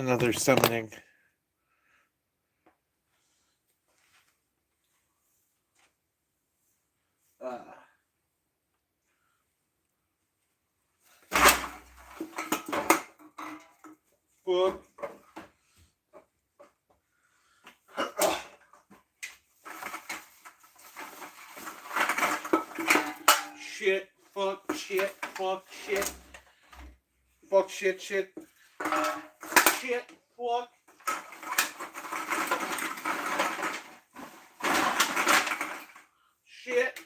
another summoning. Book. Shit, fuck, shit, fuck, shit. Fuck, shit, shit. Shit, fuck. Shit.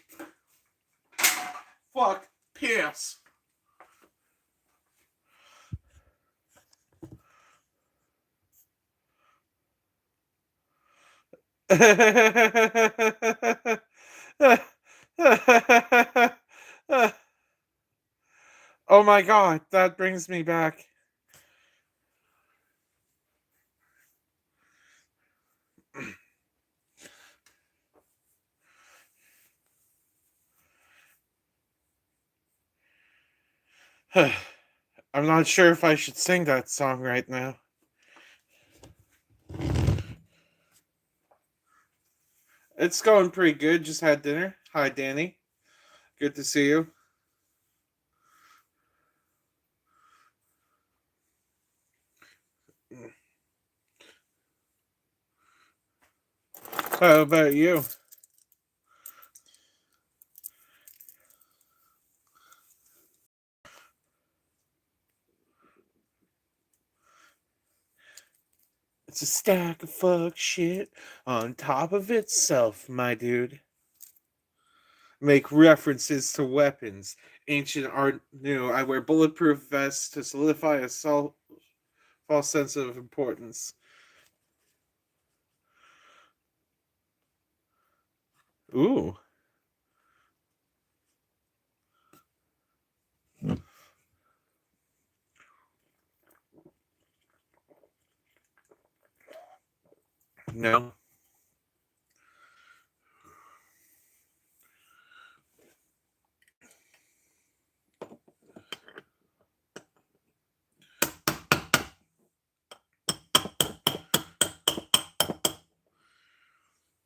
Fuck, piss. Oh my god, that brings me back. I'm not sure if I should sing that song right now. It's going pretty good. Just had dinner. Hi, Danny. Good to see you. How about you? It's a stack of fuck shit on top of itself, my dude. Make references to weapons. Ancient art new. I wear bulletproof vests to solidify a false sense of importance. Ooh. No.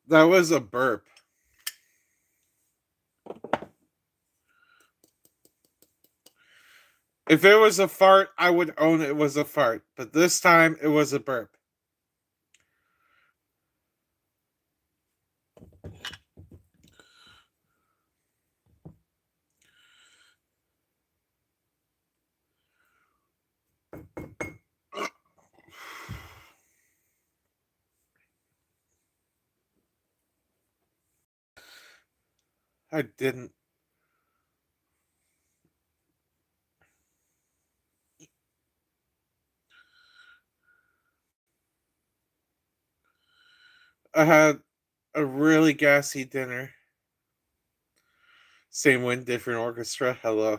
That was a burp. If it was a fart, I would own it was a fart. But this time, it was a burp. I didn't. I had a really gassy dinner. Same wind, different orchestra. Hello.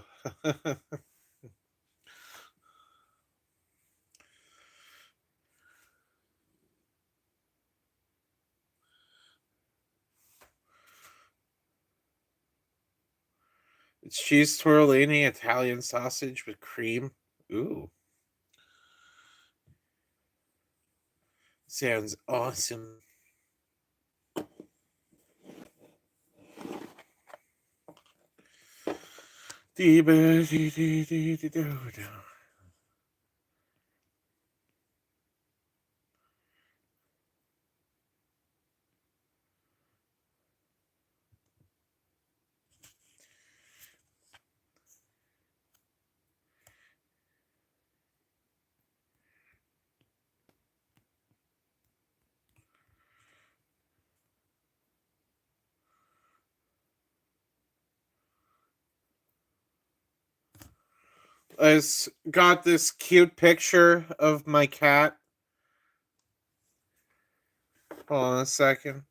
It's cheese tortellini, Italian sausage with cream. Ooh. Sounds awesome. I got this cute picture of my cat. Hold on a second.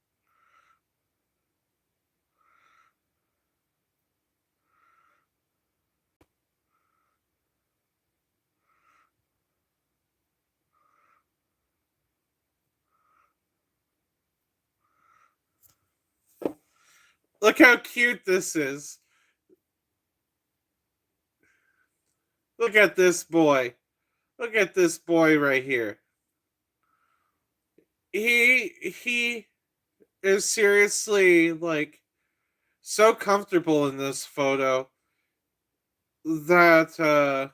Look how cute this is. Look at this boy. Look at this boy right here. he is seriously like so comfortable in this photo that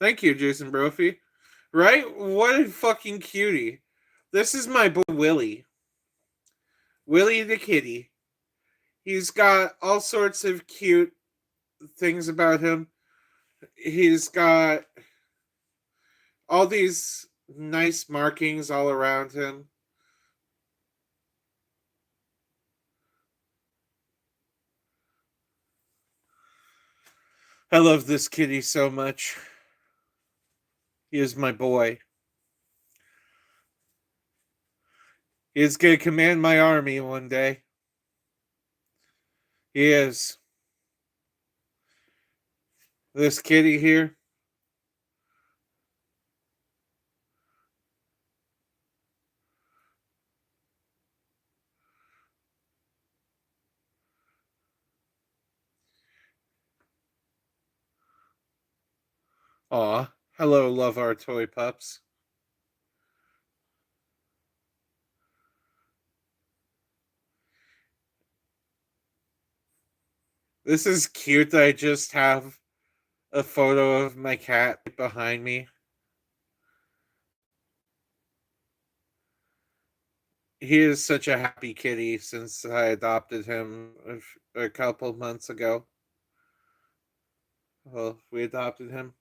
thank you, Jason Brophy. Right? What a fucking cutie. This is my boy Willie. Willie the kitty. He's got all sorts of cute things about him. He's got all these nice markings all around him. I love this kitty so much. He is my boy. He is going to command my army one day. He is. This kitty here. Aw. Hello, love our toy pups. This is cute that I just have a photo of my cat behind me. He is such a happy kitty since I adopted him a couple months ago. Well, we adopted him.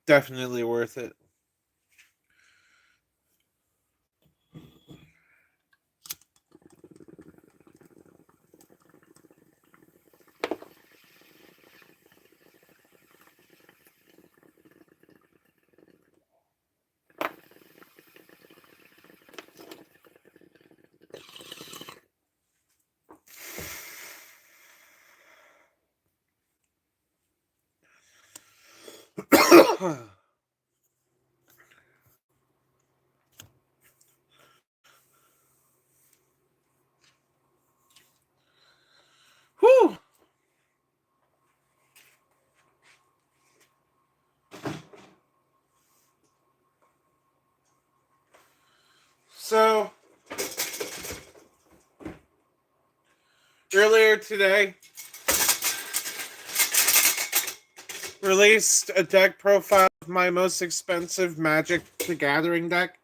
Definitely worth it. Whew. So, earlier today, released a deck profile of my most expensive Magic the Gathering deck.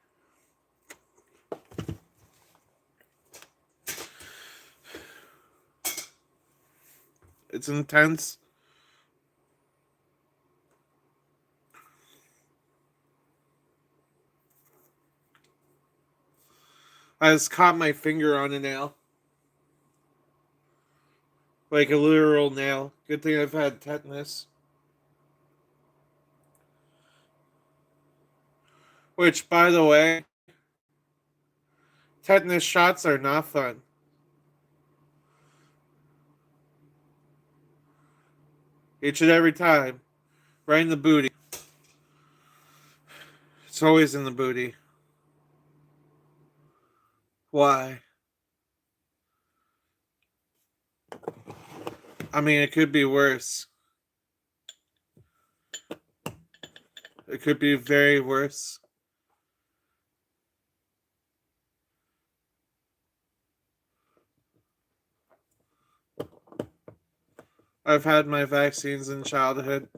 It's intense. I just caught my finger on a nail. Like a literal nail. Good thing I've had tetanus. Which, by the way, tetanus shots are not fun. Each and every time. Right in the booty. It's always in the booty. Why? I mean, it could be worse. It could be very worse. I've had my vaccines in childhood.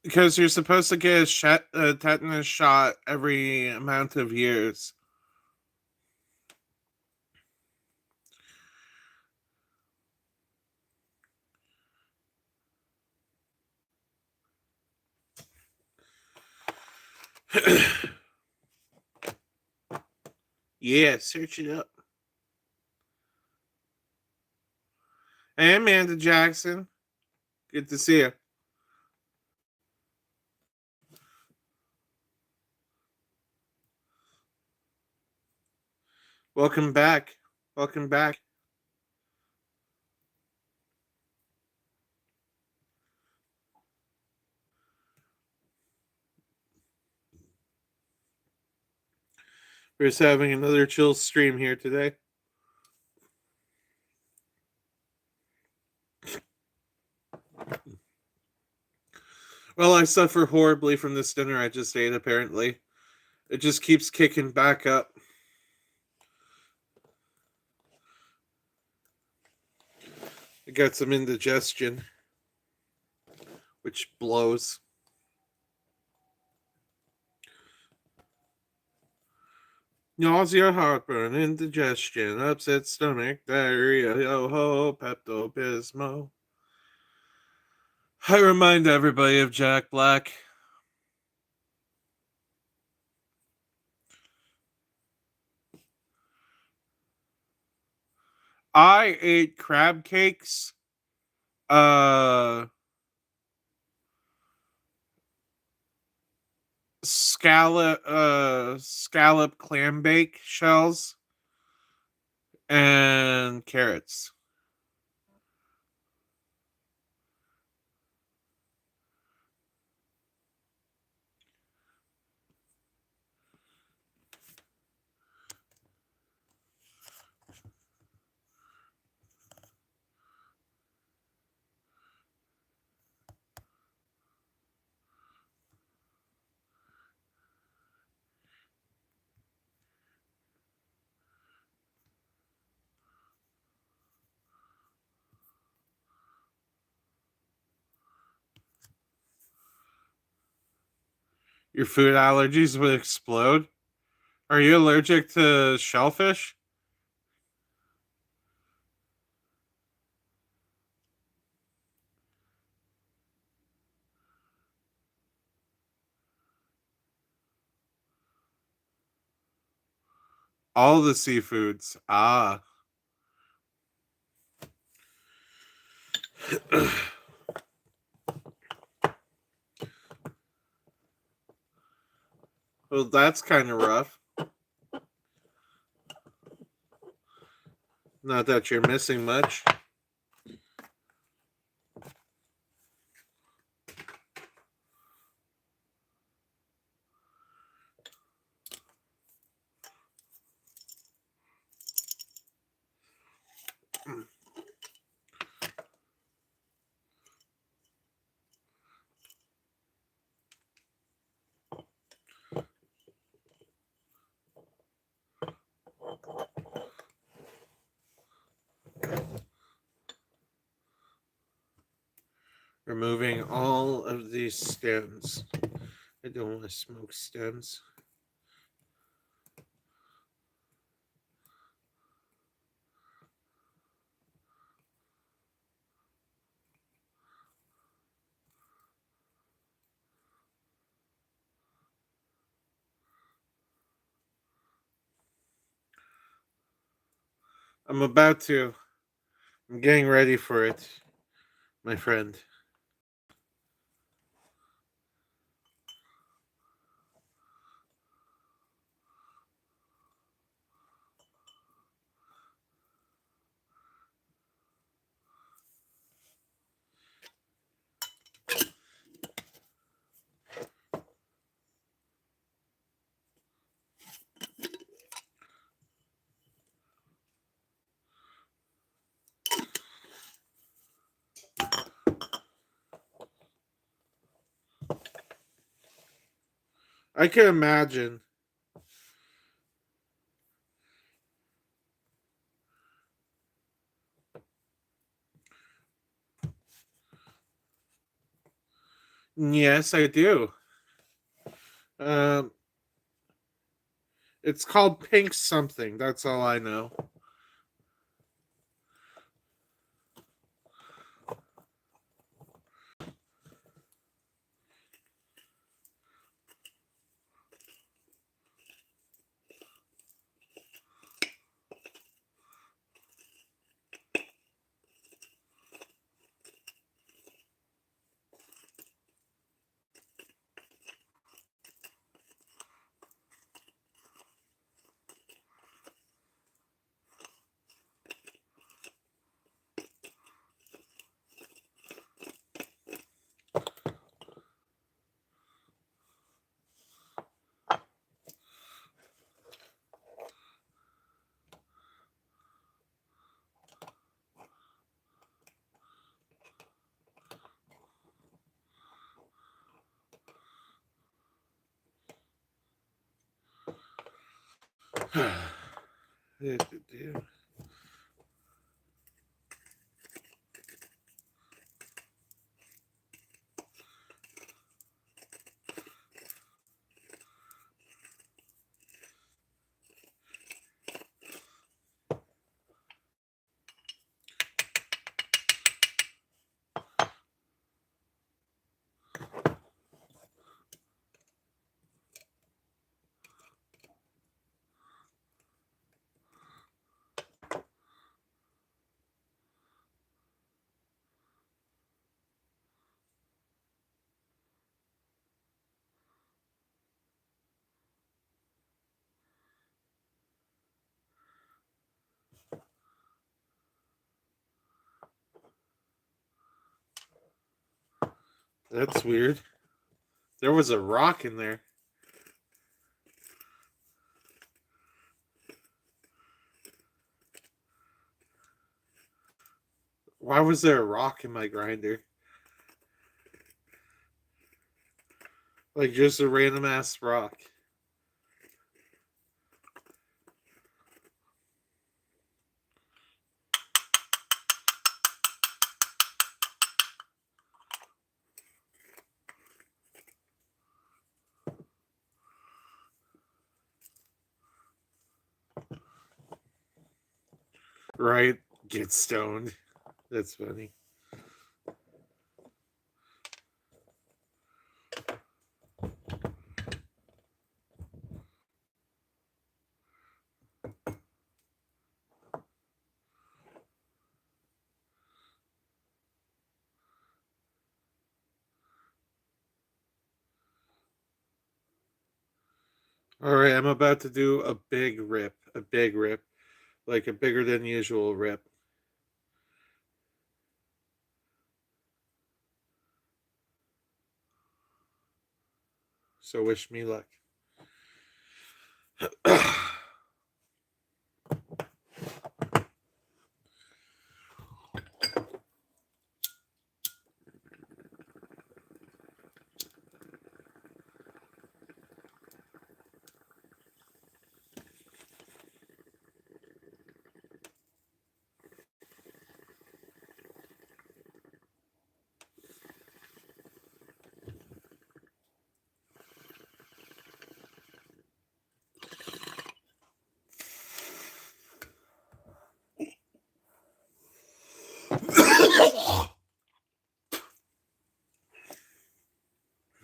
Because you're supposed to get a tetanus shot every amount of years. Yeah, search it up. Hey, Amanda Jackson. Good to see you. Welcome back. Welcome back. We're just having another chill stream here today. Well, I suffer horribly from this dinner I just ate, apparently. It just keeps kicking back up. I got some indigestion, which blows. Nausea, heartburn, indigestion, upset stomach, diarrhea, yo ho, Pepto Bismol. I remind everybody of Jack Black. I ate crab cakes, uh, scallop clam bake shells, and carrots. Your food allergies would explode. Are you allergic to shellfish? All the seafoods. Ah. Well, that's kind of rough. Not that you're missing much. Removing all of these stems. I don't want to smoke stems. I'm about to. I'm getting ready for it, my friend. I can imagine. Yes, I do. Um, it's called pink something. That's all I know. That's weird. There was a rock in there. Why was there a rock in my grinder? Like just a random ass rock. Right? Get stoned. That's funny. All right, I'm about to do a big rip. A big rip. Like a bigger than usual rip. So wish me luck.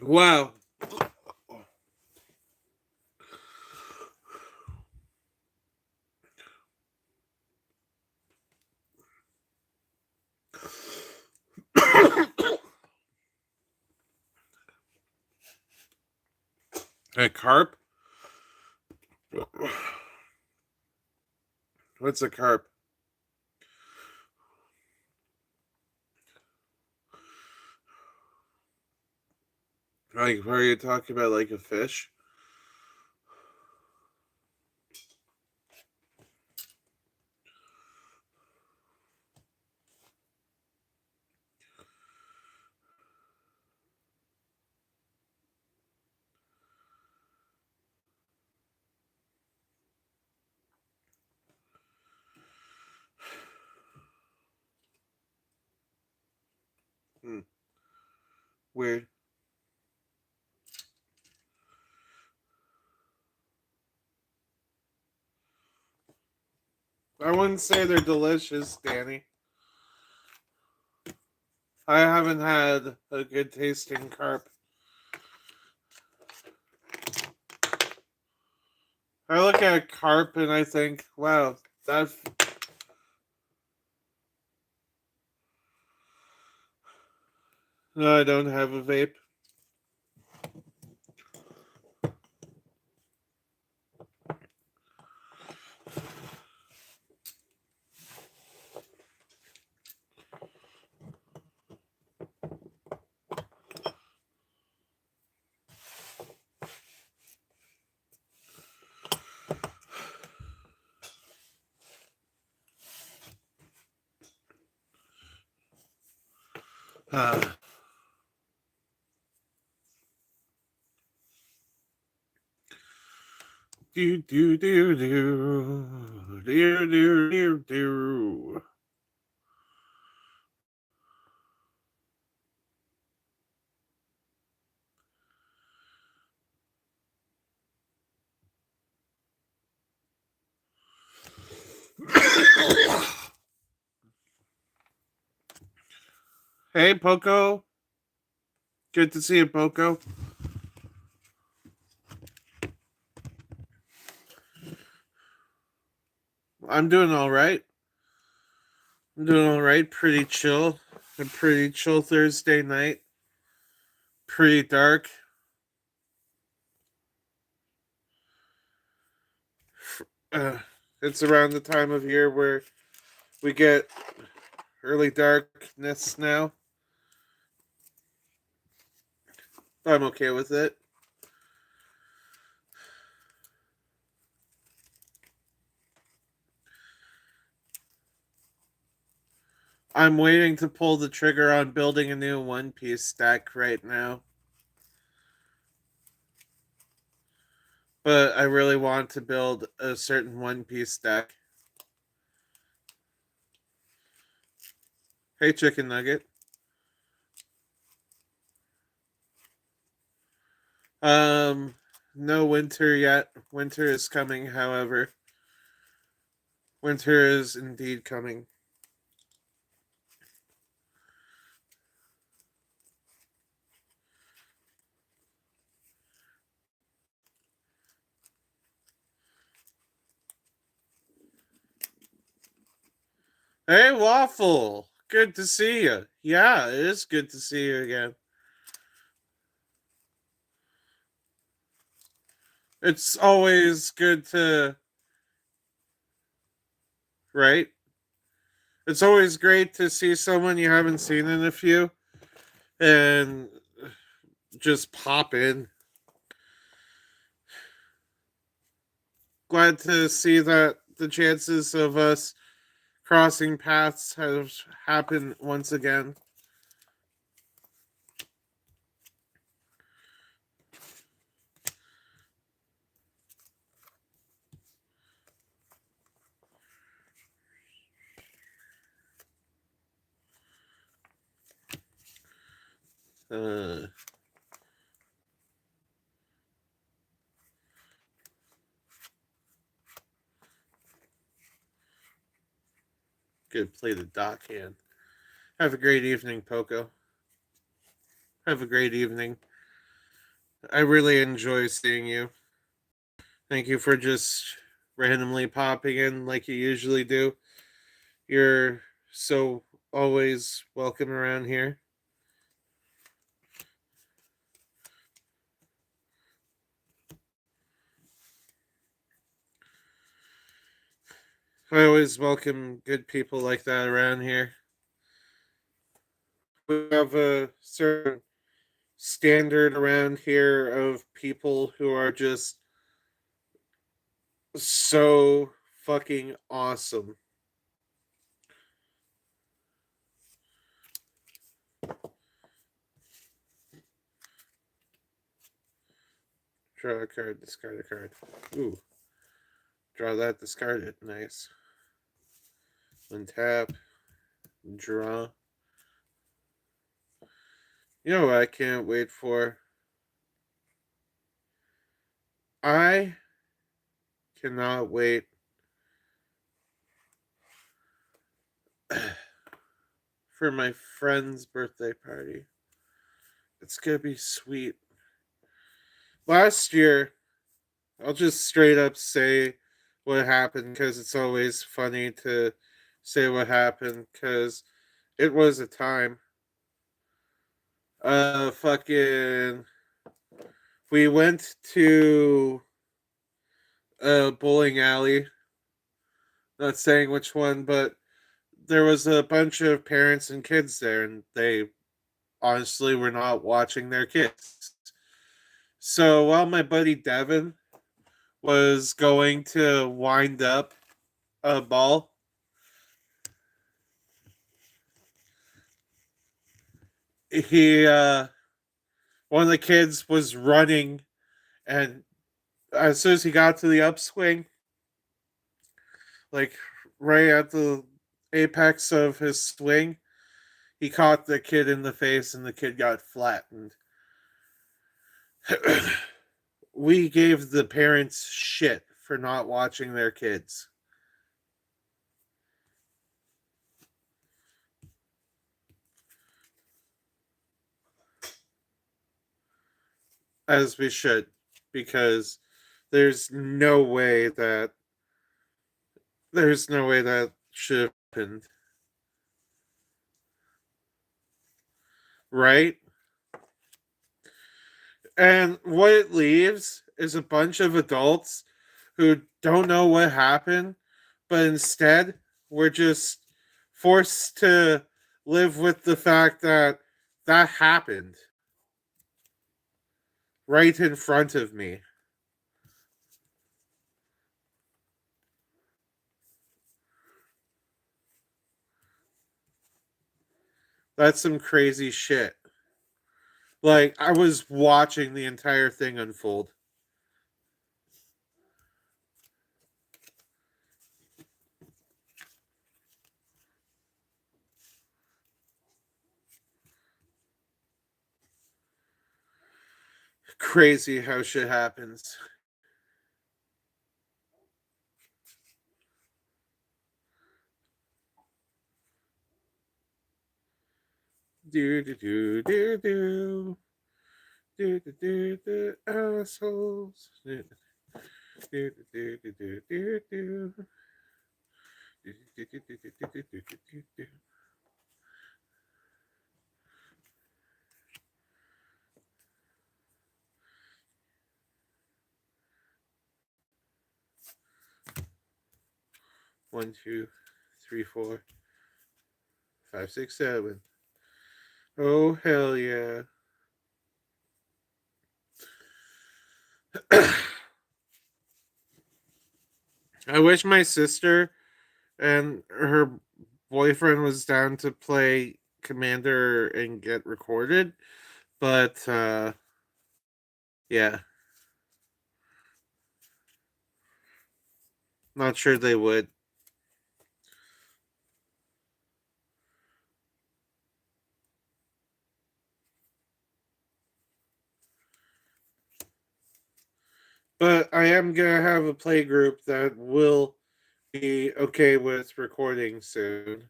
Wow. A carp? What's a carp? Like, are you talking about like a fish? Hmm. Weird. I wouldn't say they're delicious, Danny. I haven't had a good tasting carp. I look at a carp and I think, wow, that. No, I don't have a vape. Uh, do do do do do do do do. Hey, Poco. Good to see you, Poco. I'm doing all right. I'm doing all right. Pretty chill. A pretty chill Thursday night. Pretty dark. Uh, it's around the time of year where we get early darkness now. I'm okay with it. I'm waiting to pull the trigger on building a new One Piece stack right now. But I really want to build a certain One Piece stack. Hey, Chicken Nugget. No winter yet. Winter is coming, however. Winter is indeed coming. Hey, Waffle. Good to see you. Yeah, it is good to see you again. It's always good to, right? It's always great to see someone you haven't seen in a few and just pop in. Glad to see that the chances of us crossing paths have happened once again. Uh, Good play the dock hand. Have a great evening, Poco. Have a great evening. I really enjoy seeing you. Thank you for just randomly popping in like you usually do. You're so always welcome around here. I always welcome good people like that around here. We have a certain standard around here of people who are just so fucking awesome. Draw a card, discard a card. Ooh. Draw that, discard it. Nice. Untap. Draw. You know what I can't wait for? I cannot wait for my friend's birthday party. It's gonna be sweet. Last year, I'll just straight up say what happened because it's always funny to say what happened because it was a time. Fucking. We went to a bowling alley. Not saying which one, but there was a bunch of parents and kids there, and they honestly were not watching their kids. So while my buddy Devin was going to wind up a ball, he one of the kids was running and as soon as he got to the upswing, like right at the apex of his swing, he caught the kid in the face and the kid got flattened. We gave the parents shit for not watching their kids. As we should, because there's no way that should have happened. Right? And what it leaves is a bunch of adults who don't know what happened, but instead we're just forced to live with the fact that that happened right in front of me. That's some crazy shit. Like, I was watching the entire thing unfold. Crazy how shit happens. Do do do do do do do do do assholes. Do do do do do do do. 1, 2, 3, 4, 5, 6, 7. Oh hell yeah! I wish my sister and her boyfriend was down to play Commander and get recorded, but yeah, not sure they would. But I am gonna have a play group that will be okay with recording soon.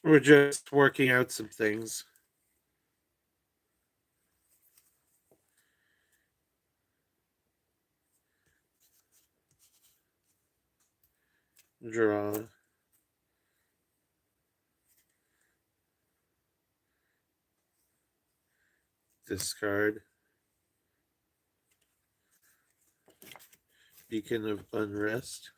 We're just working out some things. Draw. Discard. Beacon of Unrest.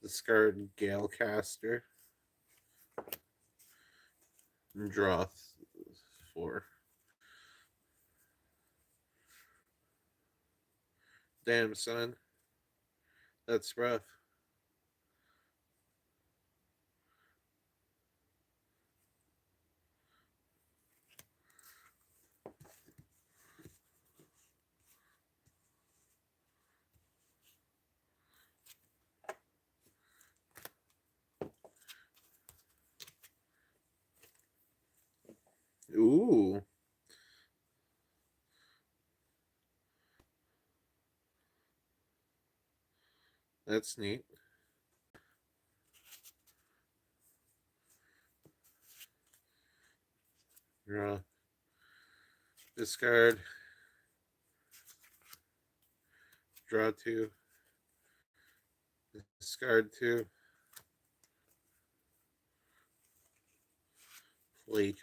Discard Galecaster. And draw 4. Damn, son. That's rough. Ooh. That's neat. Draw. Discard. Draw 2. Discard 2. League.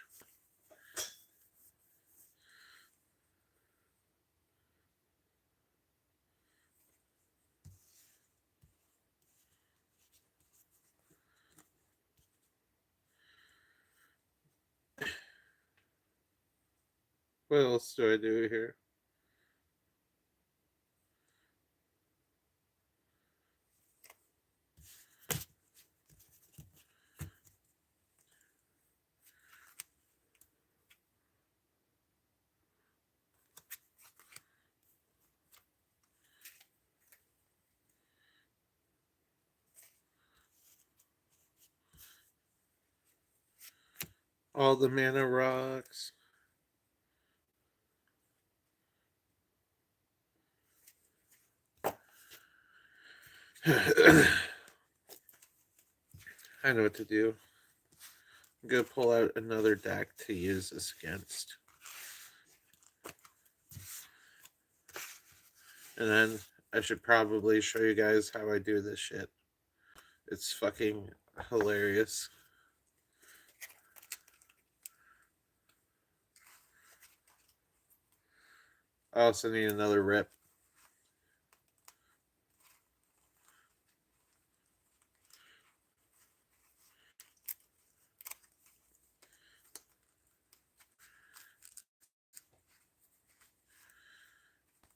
What else do I do here? All the mana rocks. I know what to do. I'm going to pull out another deck to use this against. And then I should probably show you guys how I do this shit. It's fucking hilarious. I also need another rip.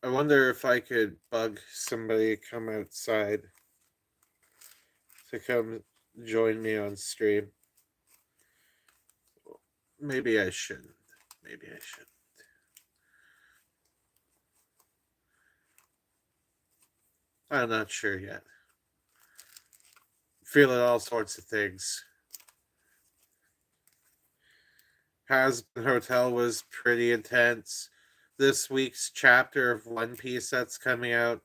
I wonder if I could bug somebody to come outside to come join me on stream. Maybe I shouldn't. Maybe I shouldn't. I'm not sure yet. Feeling all sorts of things. Hazbin Hotel was pretty intense. This week's chapter of One Piece that's coming out,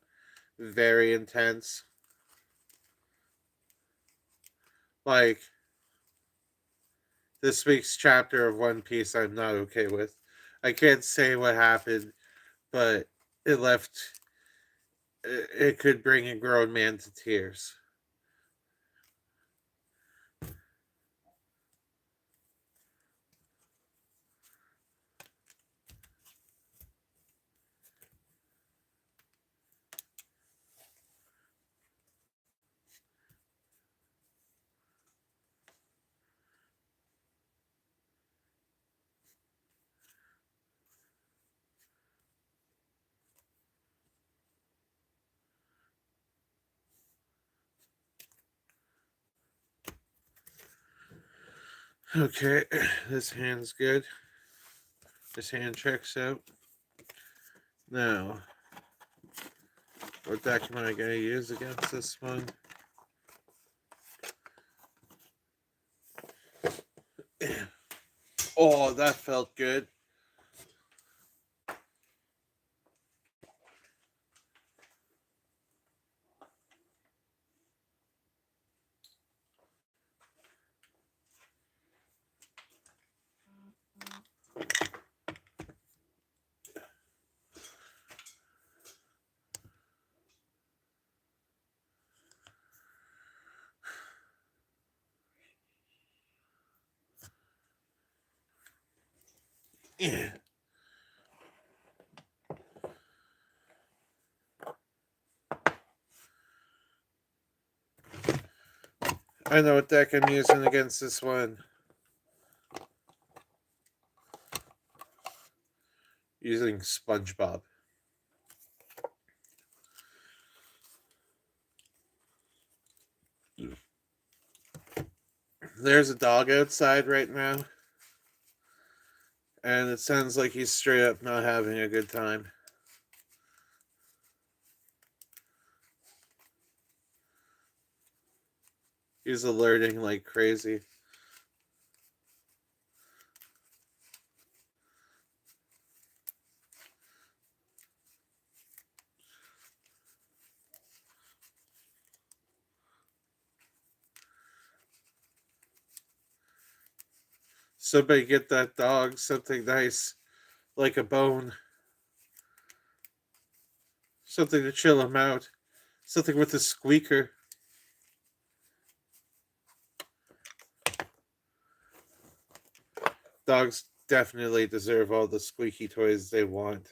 very intense. Like, this week's chapter of One Piece I'm not okay with. I can't say what happened, but it left... It could bring a grown man to tears. Okay, this hand's good. This hand checks out. Now, what deck am I going to use against this one? Oh, that felt good. Yeah. I know what deck I'm using against this one. Using SpongeBob. There's a dog outside right now. And it sounds like he's straight up not having a good time. He's alerting like crazy. Somebody get that dog something nice, like a bone. Something to chill him out. Something with a squeaker. Dogs definitely deserve all the squeaky toys they want.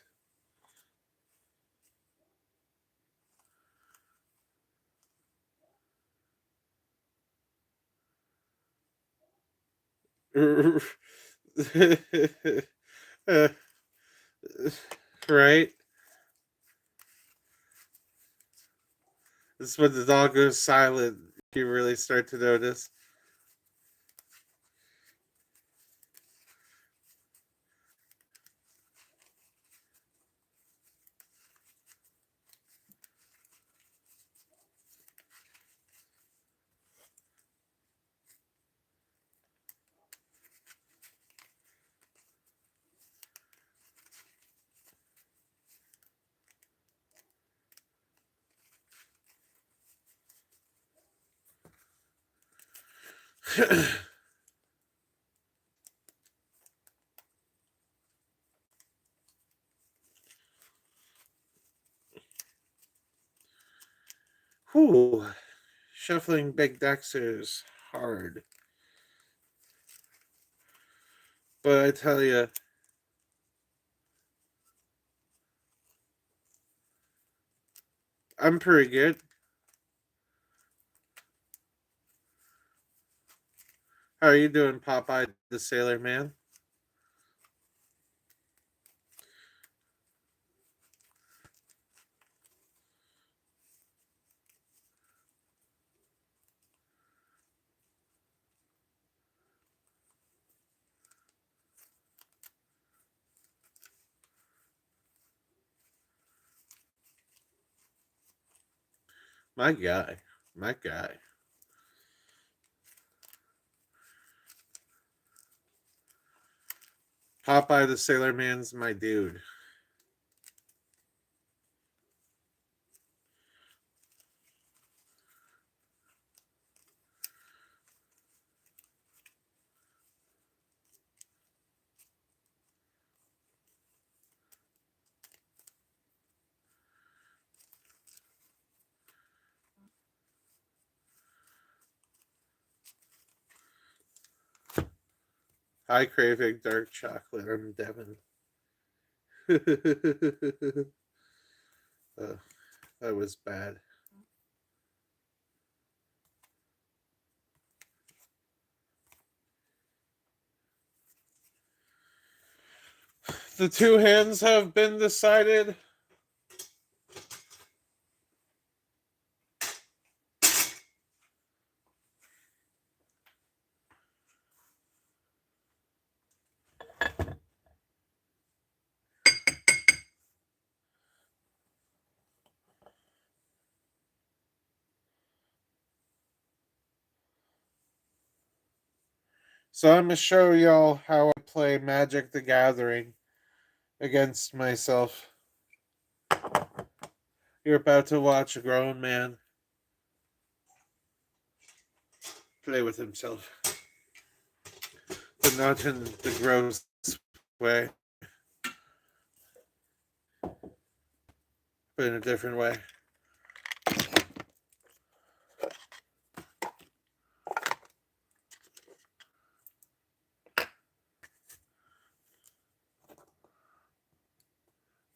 Uh, right? This is when the dog goes silent. You really start to notice. Whew. Shuffling big Dexter's hard. But I tell you, I'm pretty good. How are you doing, Popeye the Sailor Man? My guy. My guy. Popeye the Sailor Man's my dude. I craving dark chocolate. I'm Devin. uh, that was bad. The two hands have been decided. So I'm gonna show y'all how I play Magic the Gathering against myself. You're about to watch a grown man play with himself, but not in the gross way, but in a different way.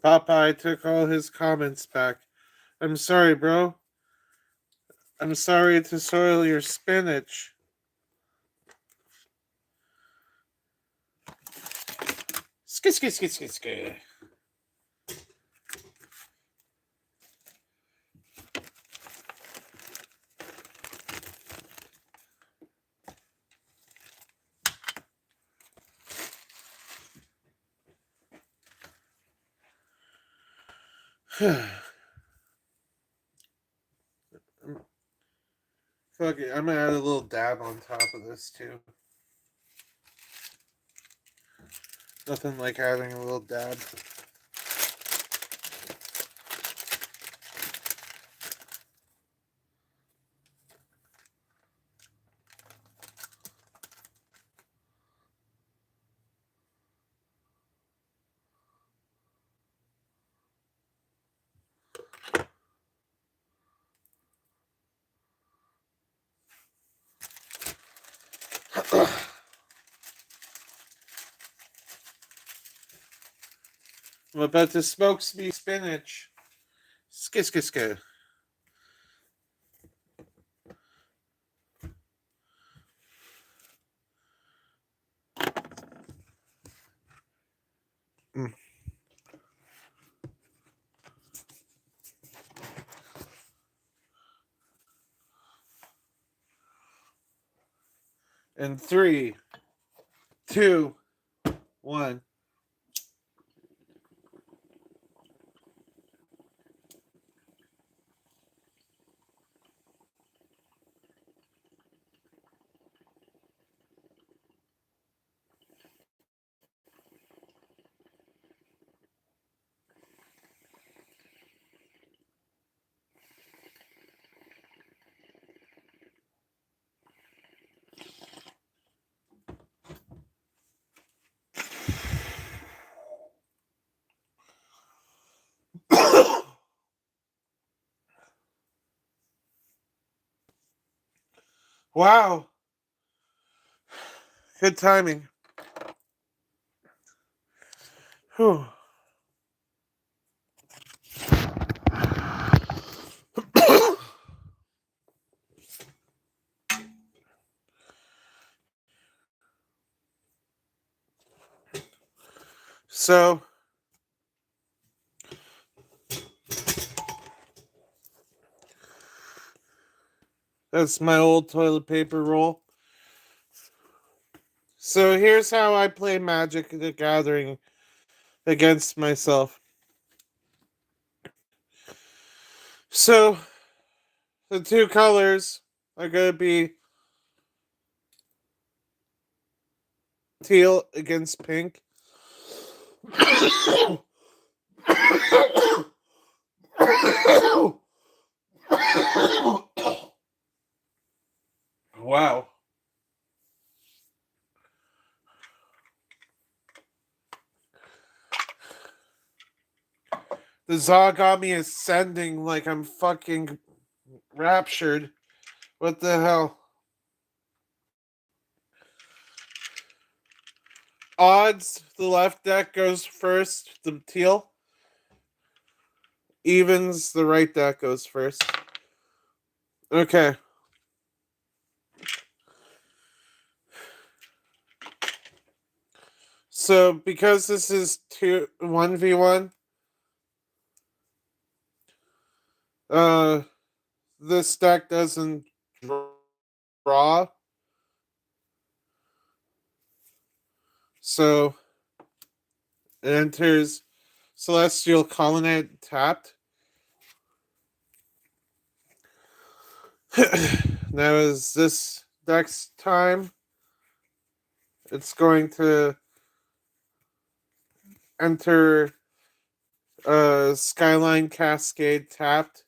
Popeye took all his comments back. I'm sorry, bro. I'm sorry to soil your spinach. Skit, skit, skit, skit, skit. Fuck it, I'm gonna add a little dab on top of this too. Nothing like having a little dab. I'm about to smoke some spinach. Sk sk sk. Mm. And 3, 2, 1. Wow. Good timing. Whew. So, that's my old toilet paper roll. So here's how I play Magic the Gathering against myself. So the two colors are going to be teal against pink. Wow. The Zogami is sending like I'm fucking raptured. What the hell? Odds, the left deck goes first, the teal. Evens, the right deck goes first. Okay. So because this is 1v1, this deck doesn't draw. So it enters Celestial Colonnade tapped. Now is this deck's time. It's going to enter Skyline Cascade tapped.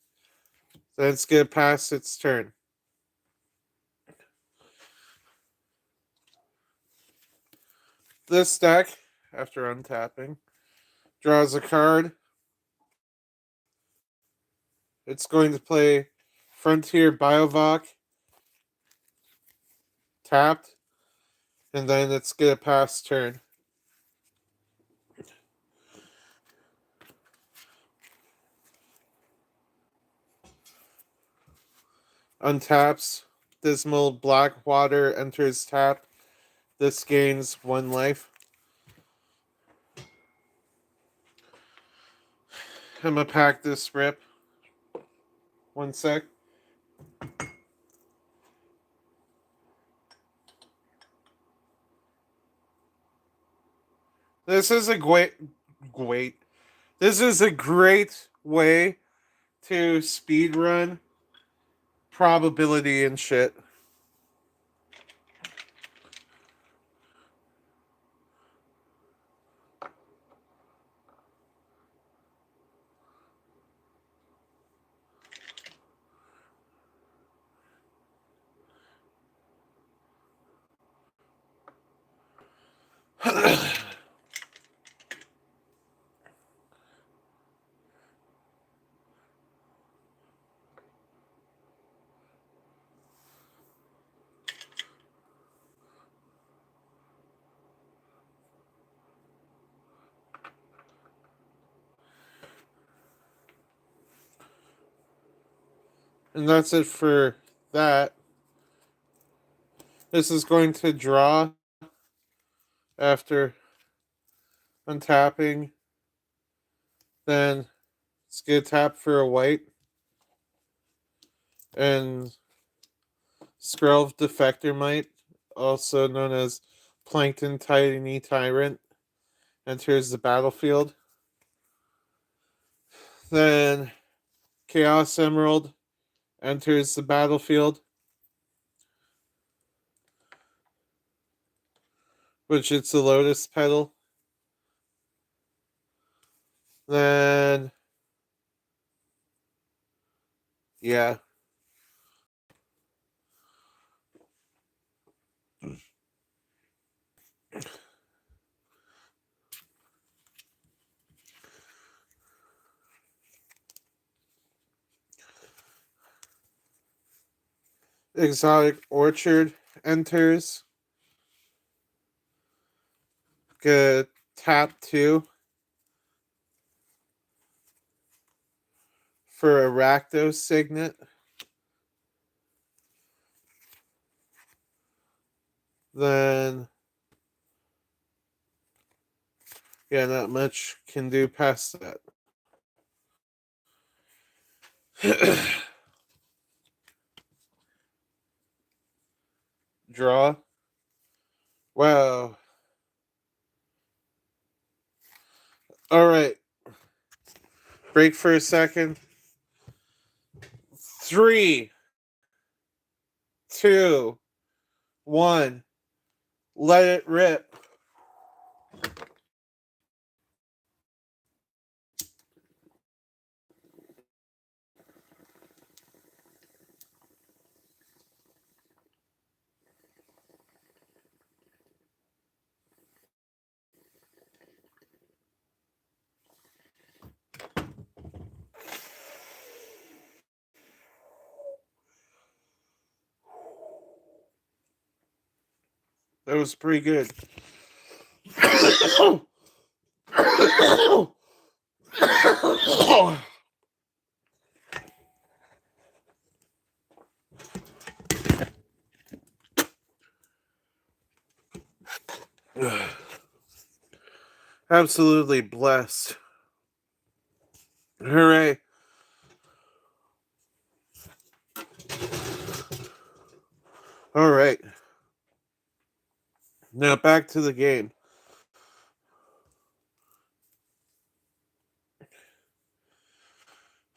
Then it's going to pass its turn. This deck, after untapping, draws a card. It's going to play Frontier Biovoc tapped, and then it's going to pass turn. Untaps. Dismal Blackwater enters tap. This gains 1 life. I'm gonna pack this rip. 1 sec. This is a great. This is a great way to speed run probability and shit. And that's it for that. This is going to draw after untapping. Then it's going to tap for a white. And Skrelv Defector Mite, also known as Plankton Tiny Tyrant, enters the battlefield. Then Chaos Emerald enters the battlefield, which it's a Lotus Petal. Then, yeah. Exotic Orchard enters. Gonna tap 2 for a Rakdos Signet. Then, yeah, not much can do past that. Draw. Wow. All right. Break for a second. 3, 2, 1. Let it rip. That was pretty good. Absolutely blessed. Hooray. All right. Now back to the game.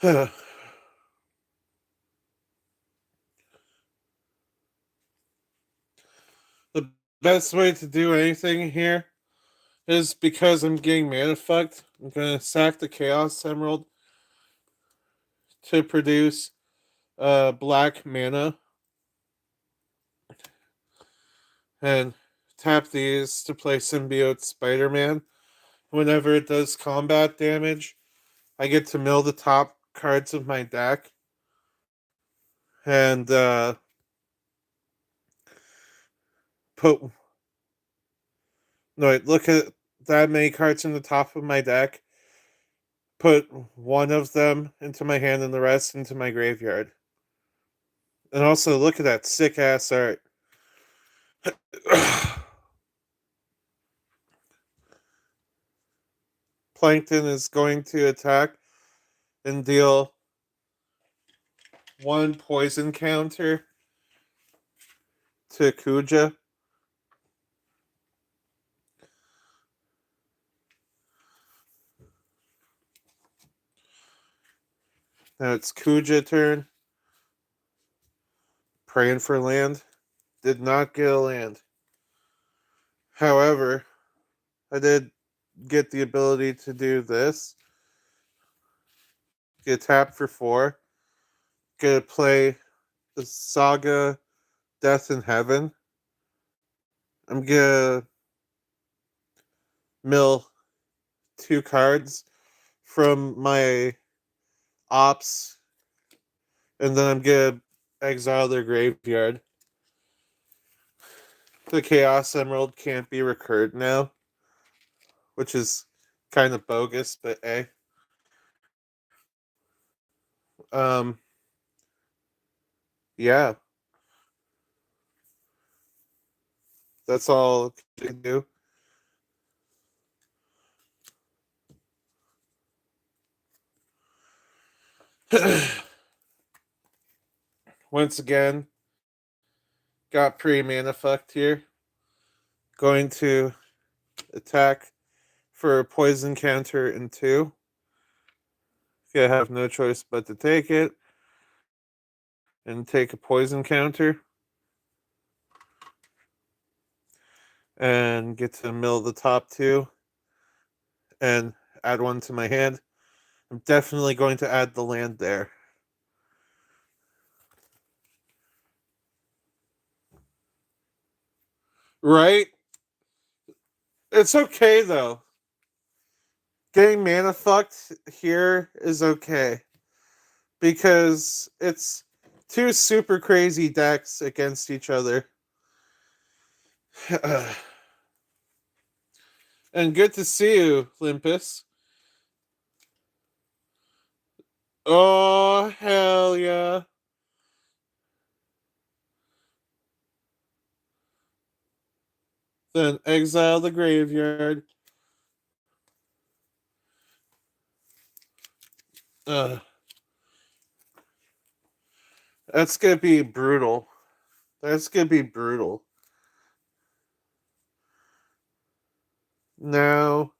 The best way to do anything here is because I'm getting mana fucked. I'm going to sack the Chaos Emerald to produce black mana and tap these to play Symbiote Spider-Man. Whenever it does combat damage, I get to mill the top cards of my deck and put no wait, look at that many cards in the top of my deck, put one of them into my hand and the rest into my graveyard. And also look at that sick ass art. Plankton is going to attack and deal 1 poison counter to Kuja. Now it's Kuja turn. Praying for land. Did not get a land. However, I did get the ability to do this. Get tap for 4. Get to play the Saga Death in Heaven. I'm gonna mill 2 cards from my ops, and then I'm gonna exile their graveyard. The Chaos Emerald can't be recurred now, which is kind of bogus, but hey. Yeah, that's all you can do. Once again, got pre mana fucked here. Going to attack for a poison counter in 2. I have no choice but to take it and take a poison counter and get to mill the top 2 and add 1 to my hand. I'm definitely going to add the land there. Right? It's okay though. Getting mana fucked here is okay. Because it's 2 super crazy decks against each other. And good to see you, Limpus. Oh, hell yeah. Then exile the graveyard. That's gonna be brutal. That's gonna be brutal. Now,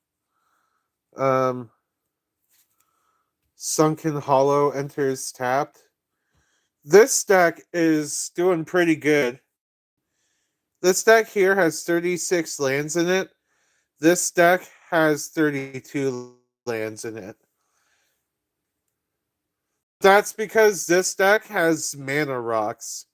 Sunken Hollow enters tapped. This deck is doing pretty good. This deck here has 36 lands in it. This deck has 32 lands in it. That's because this deck has mana rocks.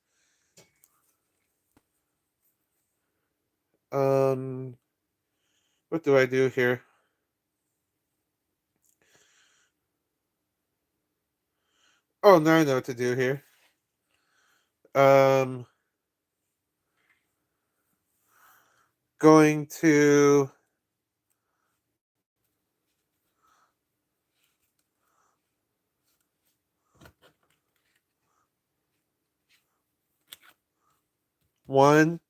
What do I do here? Oh, now I know what to do here. Going to one,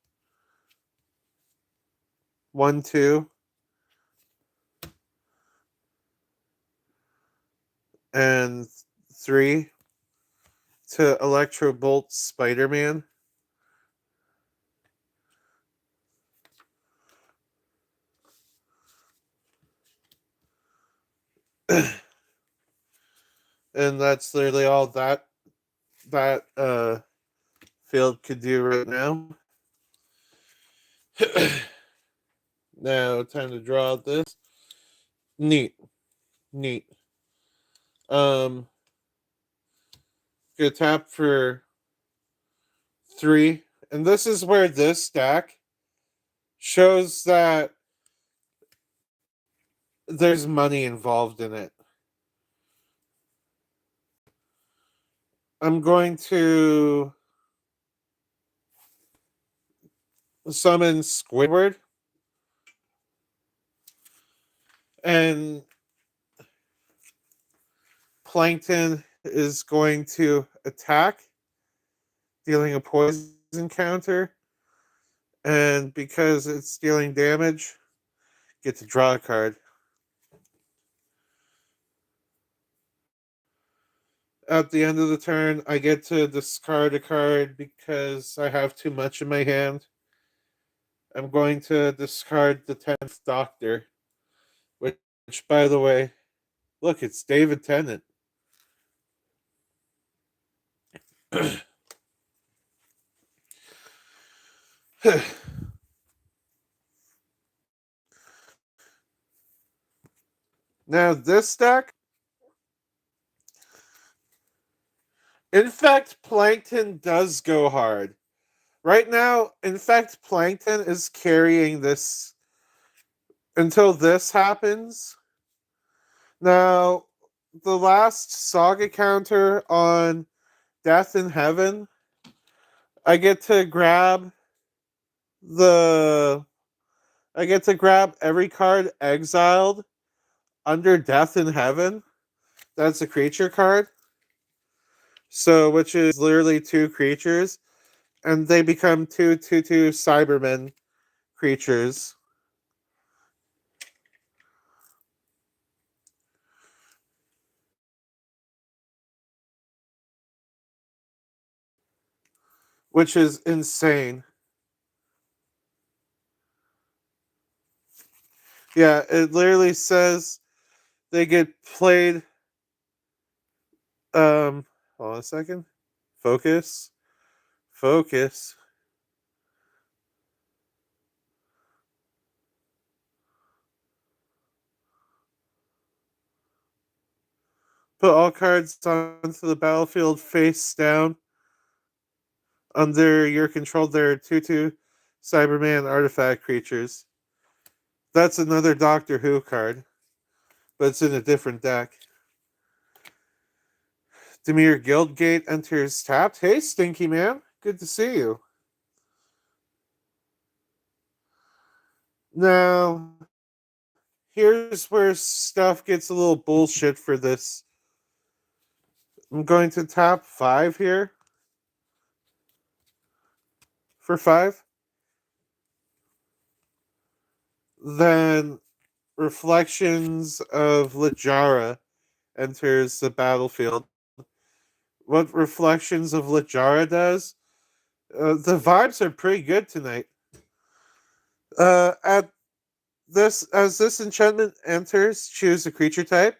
2, and 3 to Electro Bolt Spider-Man. And that's literally all that field could do right now. Now time to draw out this. Neat. Gonna tap for 3. And this is where this stack shows that there's money involved in it. I'm going to summon Squidward. And Plankton is going to attack, dealing a poison counter. And because it's dealing damage, get to draw a card. At the end of the turn, I get to discard a card because I have too much in my hand. I'm going to discard the 10th Doctor, which by the way, look, it's David Tennant. Now, this deck, Infect Plankton does go hard. Right now, Infect Plankton is carrying this until this happens. Now, the last Saga counter on Death in Heaven, I get to grab every card exiled under Death in Heaven. That's a creature card. So, which is literally two creatures, and they become two Cybermen creatures, which is insane. Yeah, it literally says they get played. Hold on a second. Focus. Focus. Put all cards onto the battlefield face down. Under your control, there are two Cyberman artifact creatures. That's another Doctor Who card, but it's in a different deck. Demir Guildgate enters tapped. Hey, Stinky Man. Good to see you. Now, here's where stuff gets a little bullshit for this. I'm going to tap 5 here for 5. Then Reflections of Littjara enters the battlefield. What Reflections of Littjara does? The vibes are pretty good tonight. At this as this enchantment enters, choose a creature type.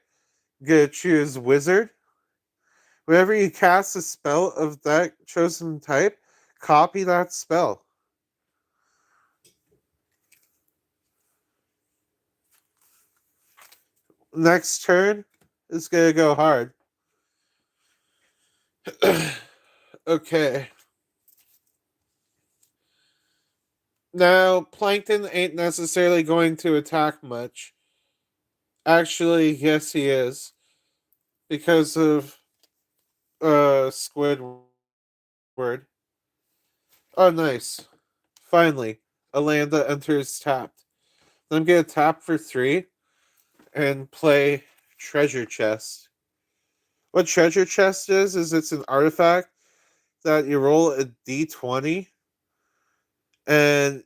Get choose Wizard. Whenever you cast a spell of that chosen type, copy that spell. Next turn is gonna go hard. Okay. Now, Plankton ain't necessarily going to attack much. Actually, yes, he is. Because of Squidward. Oh, nice. Finally, a land that enters tapped. I'm gonna tap for 3 and play Treasure Chest. What Treasure Chest is it's an artifact that you roll a d20 and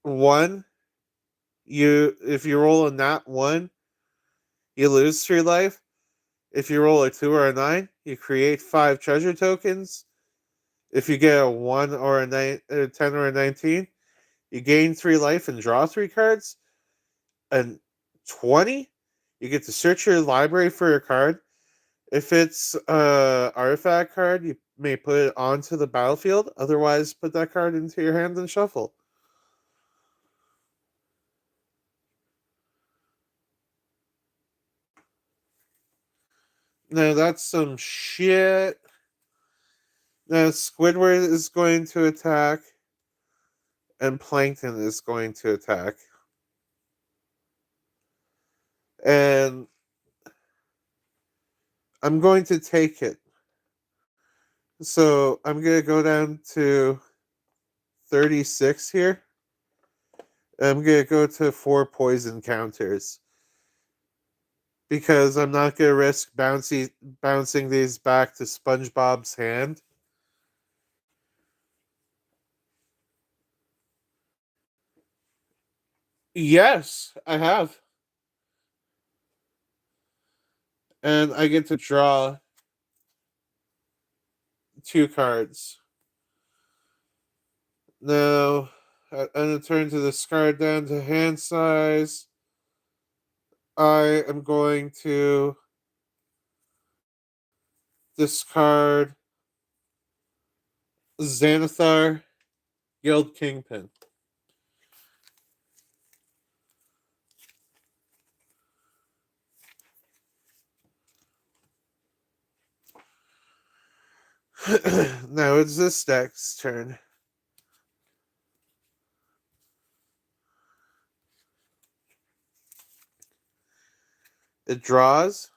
1 you if you roll a nat 1 you lose 3 life. If you roll a 2 or a 9 you create 5 treasure tokens. If you get a 1 or a 10 or a 19 you gain 3 life and draw 3 cards. And 20 you get to search your library for a card. If it's a artifact card, you may put it onto the battlefield. Otherwise, put that card into your hand and shuffle. Now that's some shit. Now Squidward is going to attack, and Plankton is going to attack. And I'm going to take it. So I'm going to go down to 36 here. I'm going to go to 4 poison counters. Because I'm not going to risk bouncing these back to SpongeBob's hand. Yes, I have. And I get to draw 2 cards. Now, I'm going to turn to discard down to hand size. I am going to discard Xanathar Guild Kingpin. Now it's this deck's turn. It draws.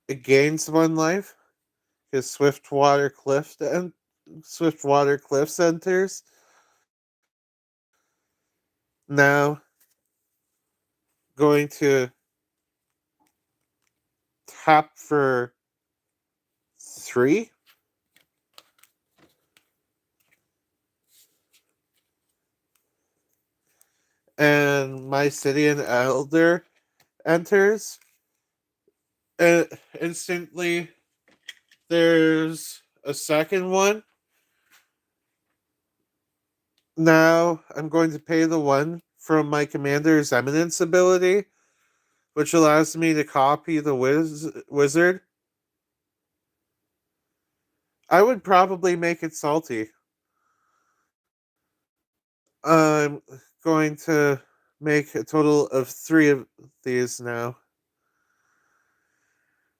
It gains 1 life. His Swiftwater Cliffs enters. Now going to tap for 3. And Mycelian Elder enters. And instantly, there's a second one. Now I'm going to pay the one from my Commander's Eminence ability, which allows me to copy the wizard. I would probably make it salty. I'm going to make a total of 3 of these now.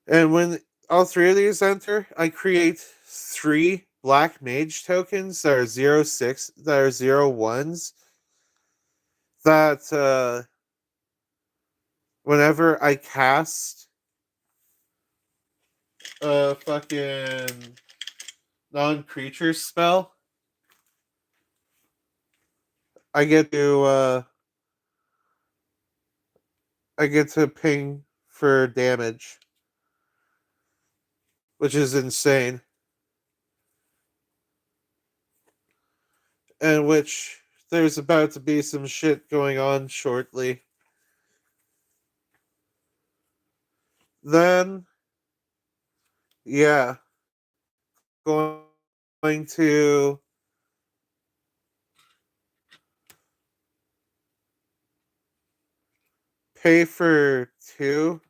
And when all 3 of these enter, I create 3 black mage tokens that are 0/6, that are 0/1s. That whenever I cast a fucking non-creature spell, I get to ping for damage, which is insane. And which there's about to be some shit going on shortly. Then, yeah, going to pay for 2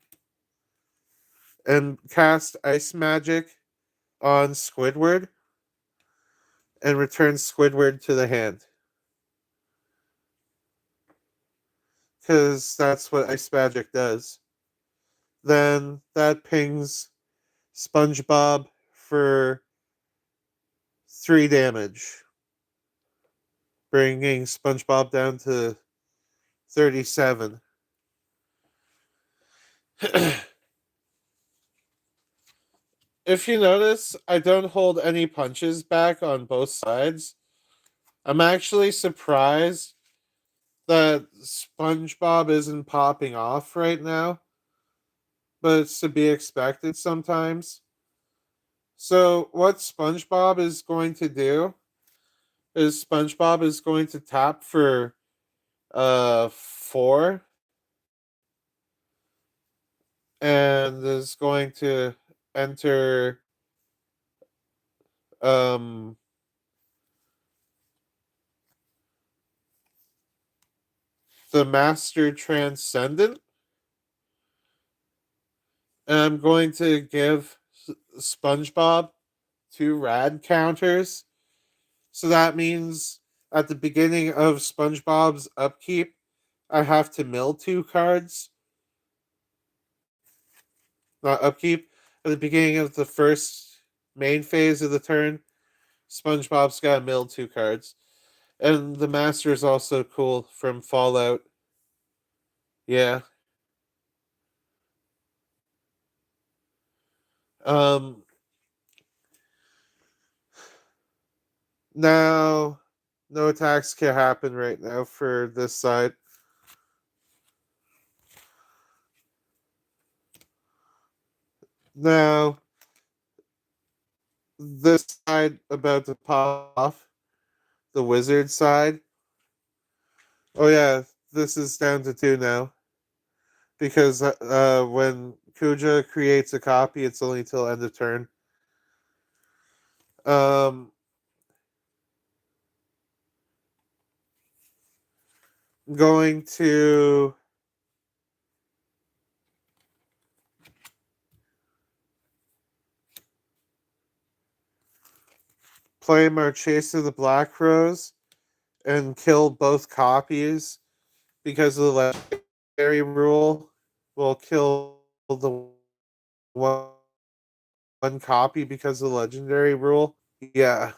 and cast Ice Magic on Squidward and return Squidward to the hand. Because that's what Ice Magic does. Then that pings SpongeBob for 3 damage, bringing SpongeBob down to 37. If you notice, I don't hold any punches back on both sides. I'm actually surprised that SpongeBob isn't popping off right now, but it's to be expected sometimes. So, what SpongeBob is going to do is SpongeBob is going to tap for 4 and is going to enter um the Master Transcendent, and I'm going to give SpongeBob 2 rad counters. So that means at the beginning of SpongeBob's upkeep, I have to mill 2 cards. Not upkeep. At the beginning of the first main phase of the turn, SpongeBob's got to mill 2 cards. And the Master is also cool from Fallout. Yeah. Um Now no attacks can happen right now for this side. Now this side about to pop off, the wizard side. Oh yeah, this is down to 2 now. Because when Kuja creates a copy, it's only till end of turn. Um, going to play Marchesa the Black Rose and kill both copies because of the legendary rule. Will kill the one copy because of the legendary rule. Yeah.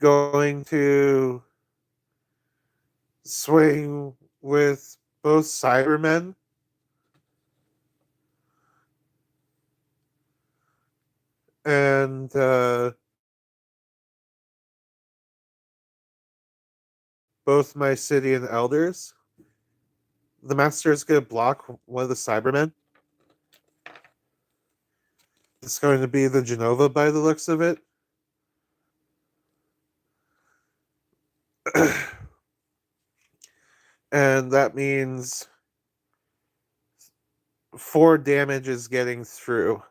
Going to swing with both Cybermen. And both Mycelian Elders. The Master is going to block one of the Cybermen. It's going to be the Genova by the looks of it. And that means 4 damage is getting through.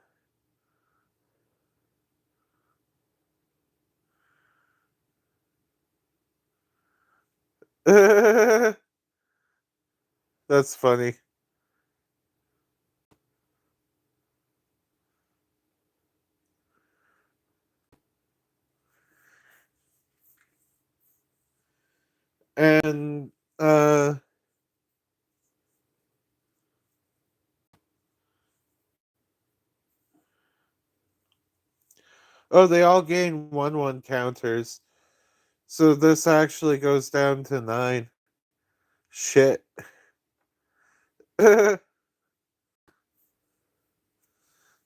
That's funny. And oh, they all gain 1/1 counters. So this actually goes down to 9. Shit.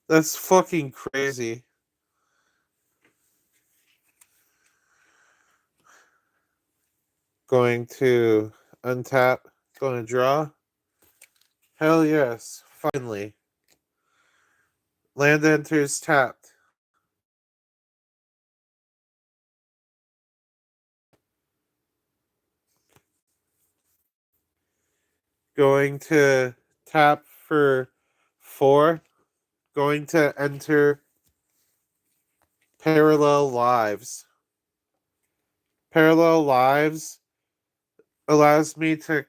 That's fucking crazy. Going to untap. Going to draw. Hell yes. Finally. Land enters tapped. Going to tap for 4. Going to enter Parallel Lives. Parallel Lives allows me to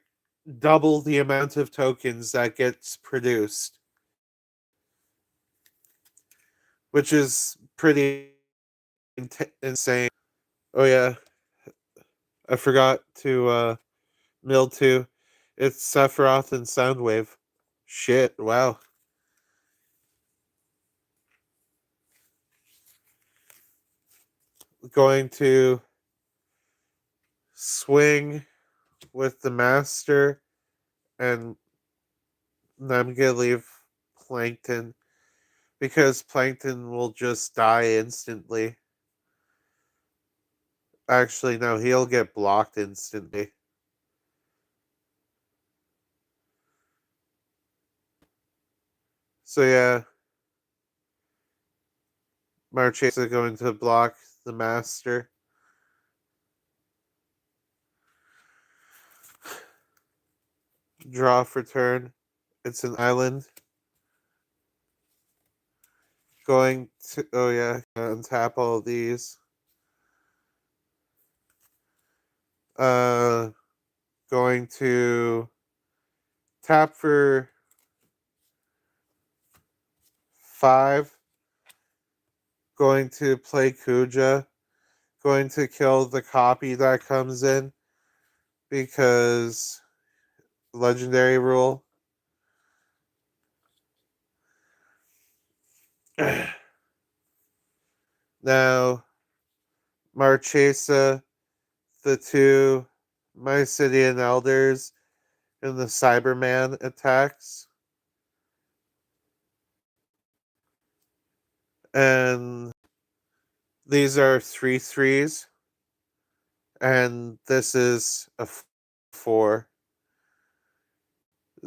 double the amount of tokens that gets produced, which is pretty insane. Oh yeah, I forgot to mill too. It's Sephiroth and Soundwave. Shit, wow. Going to swing with the master, and I'm gonna leave Plankton because Plankton will just die instantly. Actually, no, he'll get blocked instantly. So yeah, Marchesa going to block the master. Draw for turn. It's an island. Going to oh yeah, untap all of these. Uh Going to tap for 5. Going to play Kuja. Going to kill the copy that comes in because legendary rule. Now Marchesa, the 2 Mysidian Elders, and the Cyberman attacks. And these are 3/3s. And this is a 4.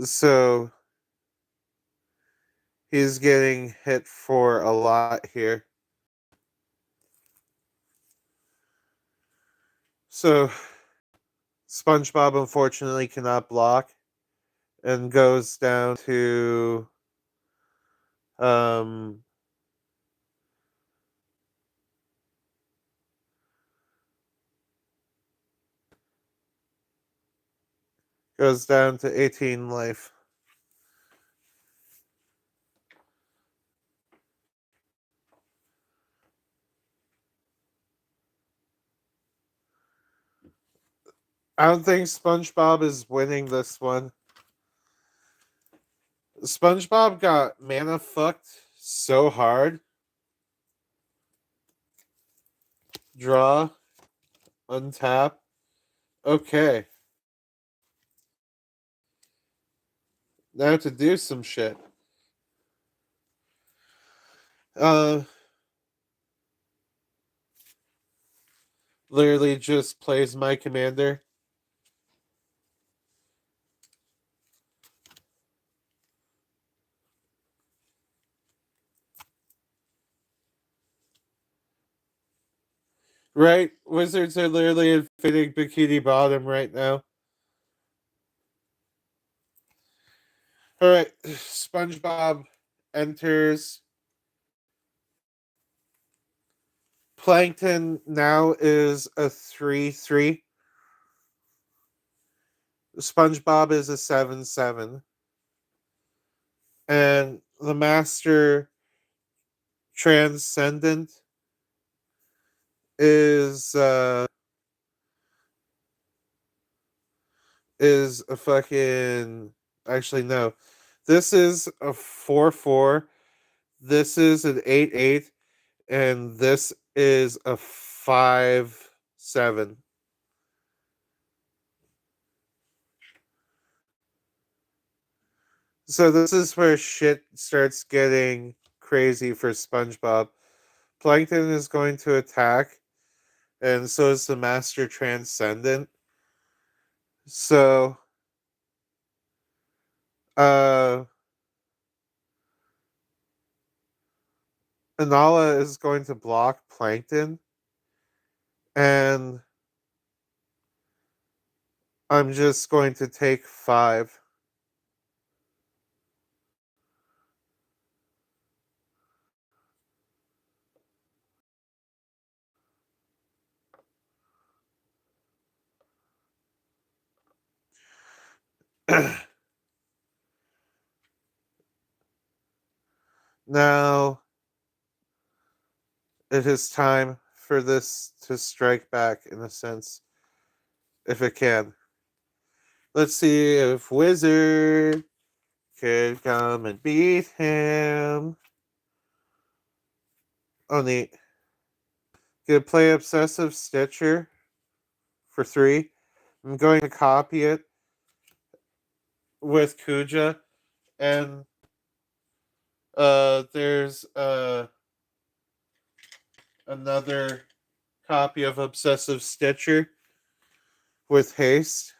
So he's getting hit for a lot here. So SpongeBob unfortunately cannot block and goes down to um goes down to 18 life. I don't think SpongeBob is winning this one. SpongeBob got mana fucked so hard. Draw, untap. Okay. Now to do some shit. Uh Literally just plays my commander. Right? Wizards are literally inflating Bikini Bottom right now. Alright, SpongeBob enters. Plankton now is a 3-3. SpongeBob is a 7-7. And the Master Transcendent is a fucking, actually no. This is a 4-4. This is an 8-8, and this is a 5-7. So this is where shit starts getting crazy for SpongeBob. Plankton is going to attack, and so is the Master Transcendent. So, Anala is going to block Plankton, and I'm just going to take 5. Now it is time for this to strike back, in a sense, if it can. Let's see if Wizard could come and beat him. Oh, neat. Gonna play Obsessive Stitcher for 3. I'm going to copy it with Kuja, and there's another copy of Obsessive Stitcher with haste.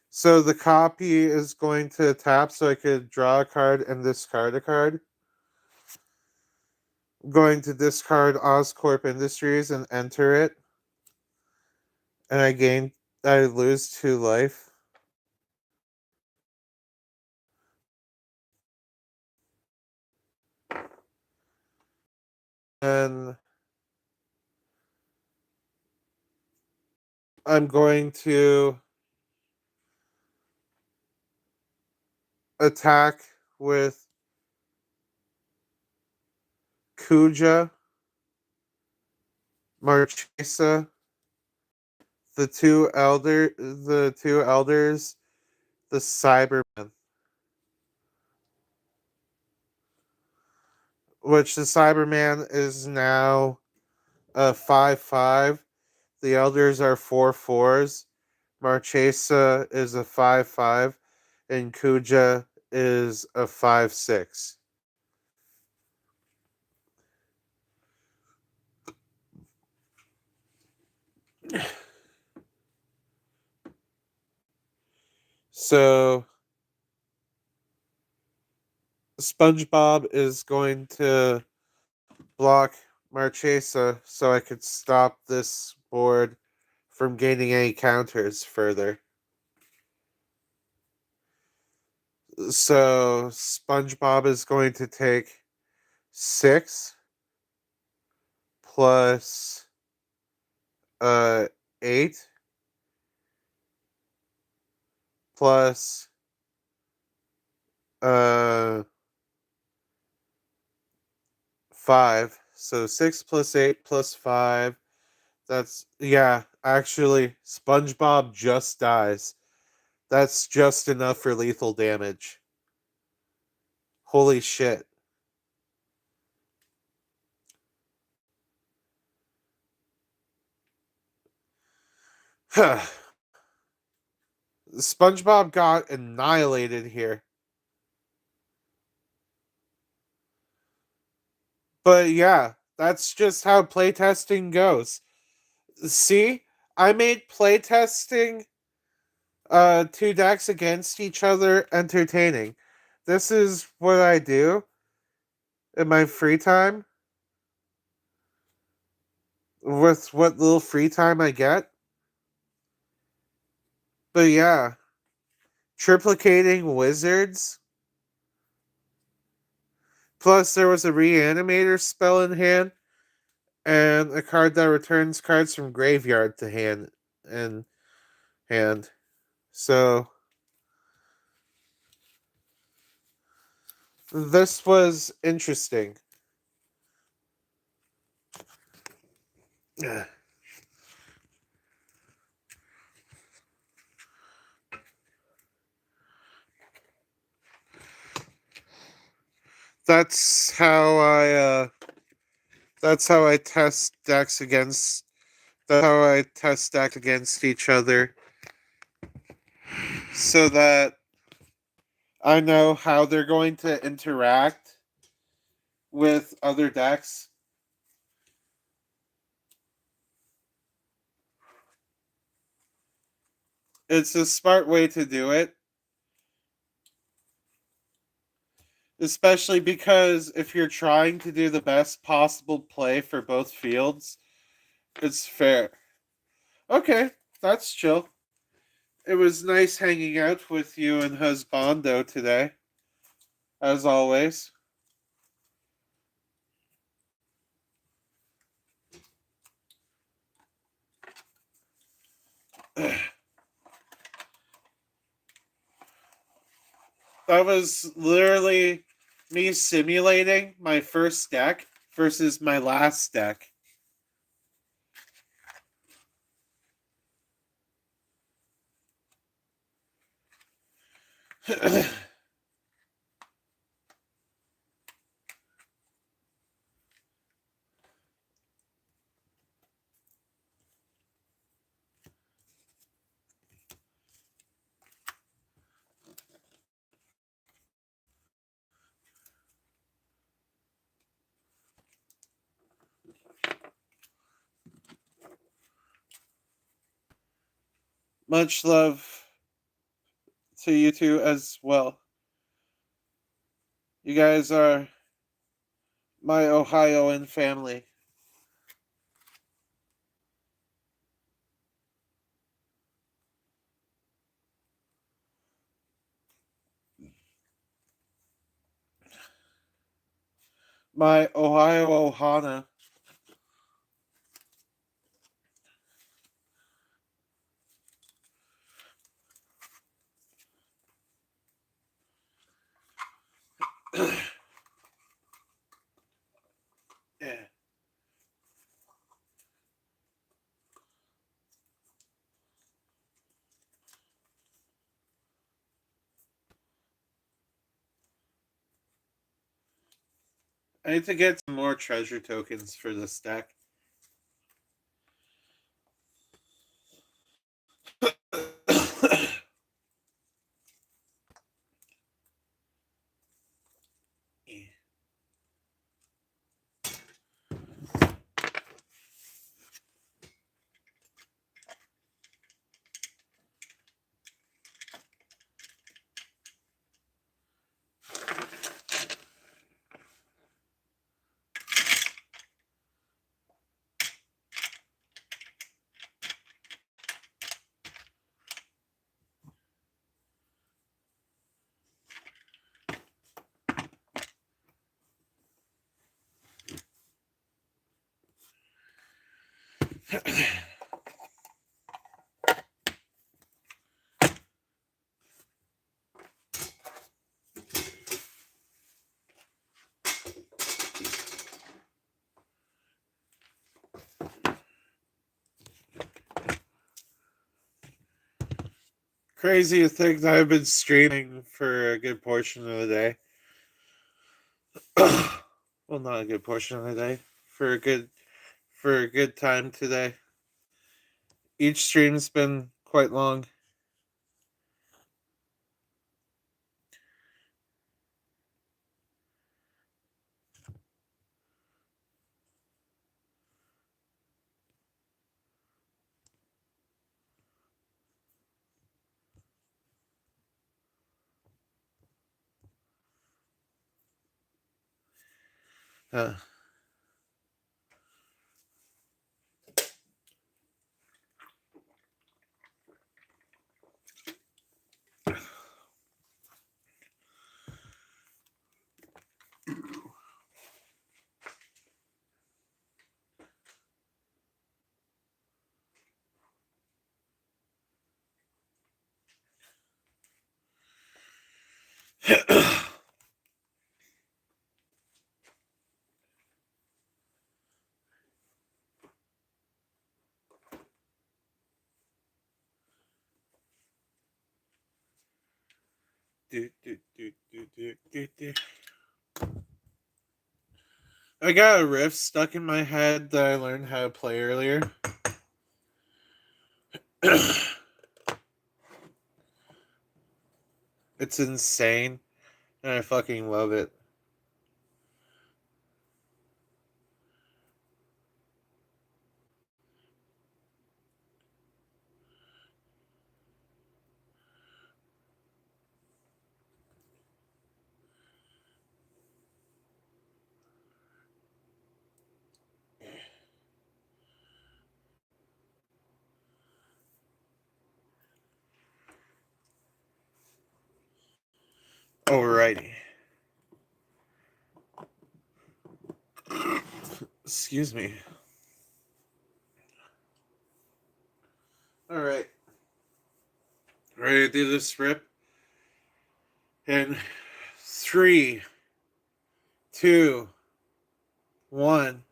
So the copy is going to tap so I could draw a card and discard a card. I'm going to discard Oscorp Industries and enter it. And I lose 2 life. And I'm going to attack with Kuja, Marchesa, the two elders, the Cybermen. Which the Cyberman is now a 5-5. The elders are 4-4s. Marchesa is a 5-5, and Kuja is a 5-6. So SpongeBob is going to block Marchesa so I could stop this board from gaining any counters further. So SpongeBob is going to take 6 plus 8 plus 5. So 6 plus 8 plus 5. That's, yeah, actually, SpongeBob just dies. That's just enough for lethal damage. Holy shit. SpongeBob got annihilated here. But yeah, that's just how playtesting goes. See, I made playtesting 2 decks against each other entertaining. This is what I do in my free time. with what little free time I get. But yeah, triplicating wizards. Plus, there was a reanimator spell in hand, and a card that returns cards from graveyard to hand and hand. So this was interesting. That's how I test decks against. That's how I test decks against each other, so that I know how they're going to interact with other decks. It's a smart way to do it, especially because if you're trying to do the best possible play for both fields, it's fair. Okay, that's chill. It was nice hanging out with you and Husbando today, as always. That was literally me simulating my first deck versus my last deck. Much love to you two as well. You guys are my Ohioan family. My Ohio Ohana. Yeah. I need to get some more treasure tokens for this deck. Crazy to think that I've been streaming for a good portion of the day. Well, not a good portion of the day. For a good time today. Each stream's been quite long. Uh, I got a riff stuck in my head that I learned how to play earlier. It's insane, and I fucking love it. Alrighty. Excuse me. Alright. Ready to do this rip? In 3, 2, 1.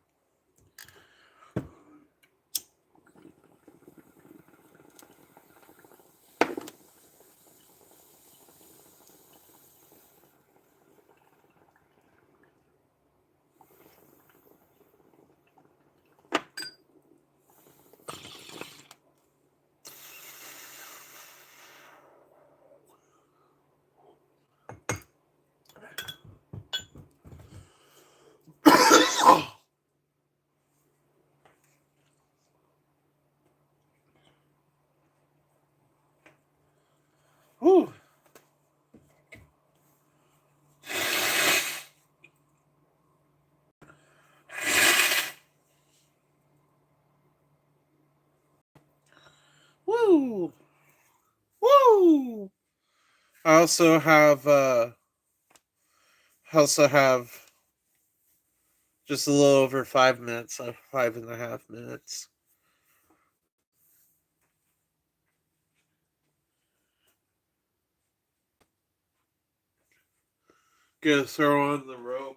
Whew. Woo! Woo! I also have just a little over 5 minutes, 5.5 minutes. Gonna throw on the rope.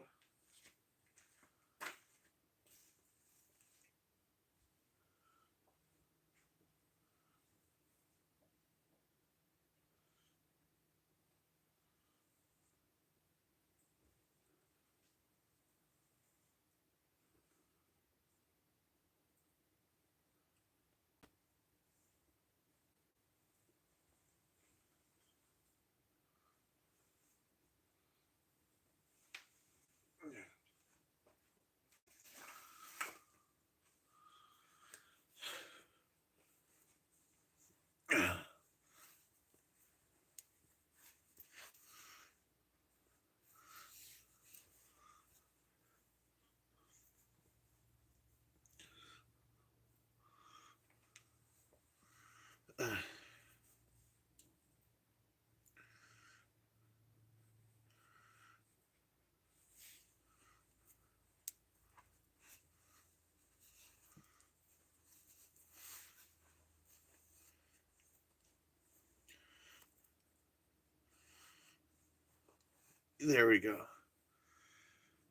There we go.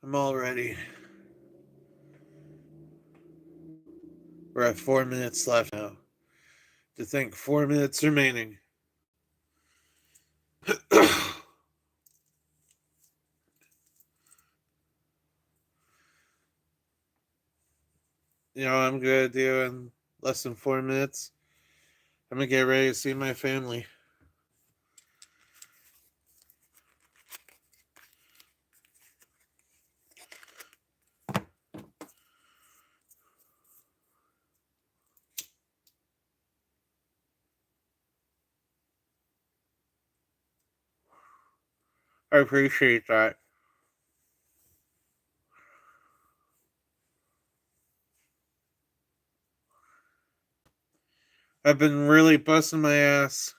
I'm all ready. We're at 4 minutes left now. To think 4 minutes remaining. You know what I'm gonna do in less than 4 minutes? I'm gonna get ready to see my family. I appreciate that. I've been really busting my ass.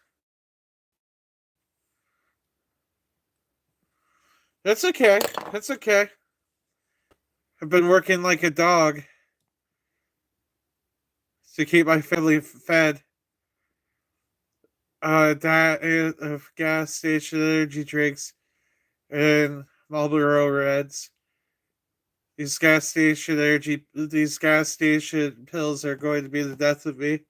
That's okay. That's okay. I've been working like a dog to keep my family fed. Diet of gas station energy drinks and Marlboro Reds. These gas station pills are going to be the death of me.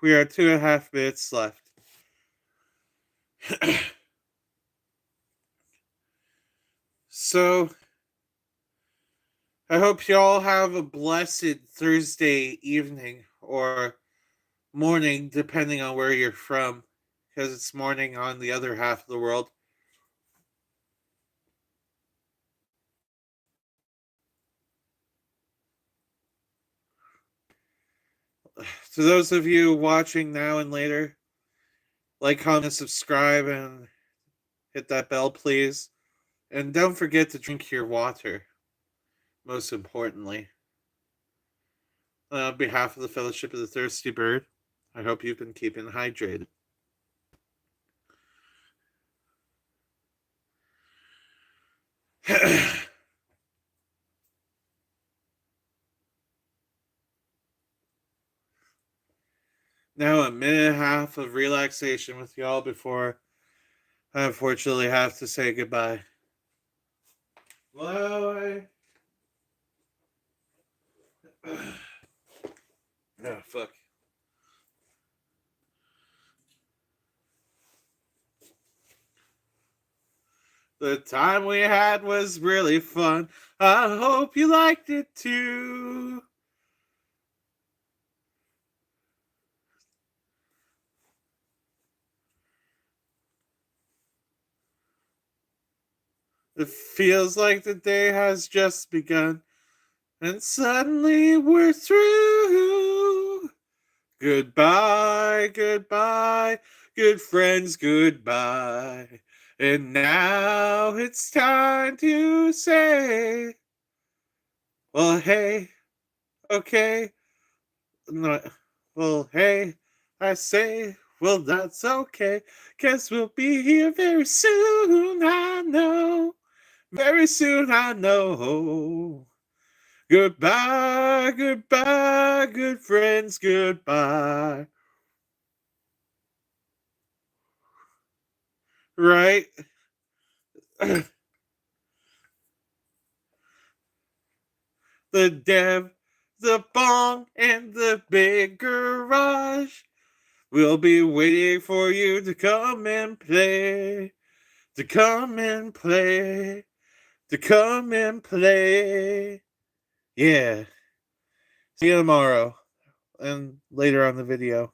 We are 2.5 minutes left. So, I hope you all have a blessed Thursday evening or morning, depending on where you're from, because it's morning on the other half of the world. To those of you watching now and later, like, comment, subscribe, and hit that bell, please. And don't forget to drink your water, most importantly. On behalf of the Fellowship of the Thirsty Bird, I hope you've been keeping hydrated. Now a minute and a half of relaxation with y'all before I unfortunately have to say goodbye. Well, oh, fuck. The time we had was really fun. I hope you liked it too. It feels like the day has just begun, and suddenly we're through. Goodbye, goodbye, good friends, goodbye. And now it's time to say, well, hey, okay. No, well, hey, I say, well, that's okay. Guess we'll be here very soon, I know. Very soon, I know. Goodbye, goodbye, good friends, goodbye. Right? The Dev, the Bong, and the big garage will be waiting for you to come and play. To come and play. To come and play. Yeah. See you tomorrow and later on the video.